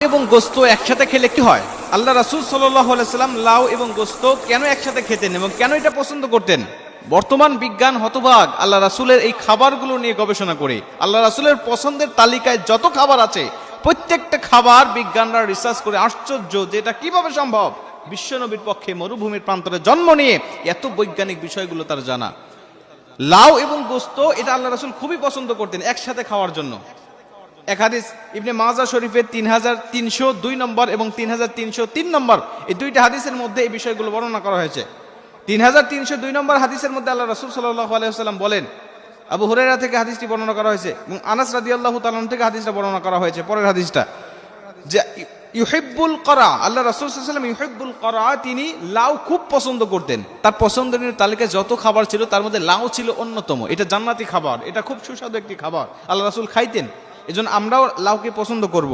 এবং গোস্ত একসাথে খেলে কি হয়? আল্লাহ রাসূল সাল্লাল্লাহু আলাইহি সাল্লাম লাউ এবং গোস্ত কেন একসাথে খেতেন এবং কেন এটা পছন্দ করতেন? বর্তমান বিজ্ঞান হতভাগ আল্লাহ রাসূলের এই খাবারগুলো নিয়ে গবেষণা করে। আল্লাহ রাসূলের পছন্দের তালিকায় যত খাবার আছে প্রত্যেকটা খাবার বিজ্ঞানরা রিসার্চ করে আশ্চর্য যে এটা কিভাবে সম্ভব। বিশ্বনবীর পক্ষে মরুভূমির প্রান্তরে জন্ম নিয়ে এত বৈজ্ঞানিক বিষয়গুলো তার জানা। লাউ এবং গোস্ত এটা আল্লাহ রাসূল খুবই পছন্দ করতেন একসাথে খাওয়ার জন্য। এক হাদিস ইবনে মাজা শরীফের 3302 নম্বর এবং 3303 নম্বর, এই দুইটা হাদিসের মধ্যে এই বিষয়গুলো বর্ণনা করা হয়েছে। 3302 নম্বর হাদিসের মধ্যে আল্লাহ রাসূল সাল্লাল্লাহু আলাইহি ওয়াসাল্লাম বলেন, আবু হুরায়রা থেকে হাদিসটি বর্ণনা করা হয়েছে এবং আনাস রাদিয়াল্লাহু তাআলা থেকে হাদিসটা বর্ণনা করা হয়েছে। পরের হাদিসটা যে ইউহিব্বুল করা, আল্লাহ রাসূল সাল্লাল্লাহু আলাইহি ওয়াসাল্লাম ইউহিব্বুল করা, তিনি লাউ খুব পছন্দ করতেন। তার পছন্দের তালিকায় যত খাবার ছিল তার মধ্যে লাউ ছিল অন্যতম। এটা জান্নাতি খাবার, এটা খুব সুস্বাদু একটি খাবার, আল্লাহ রাসূল খাইতেন। এজন্য আমরাও লাউকে পছন্দ করব।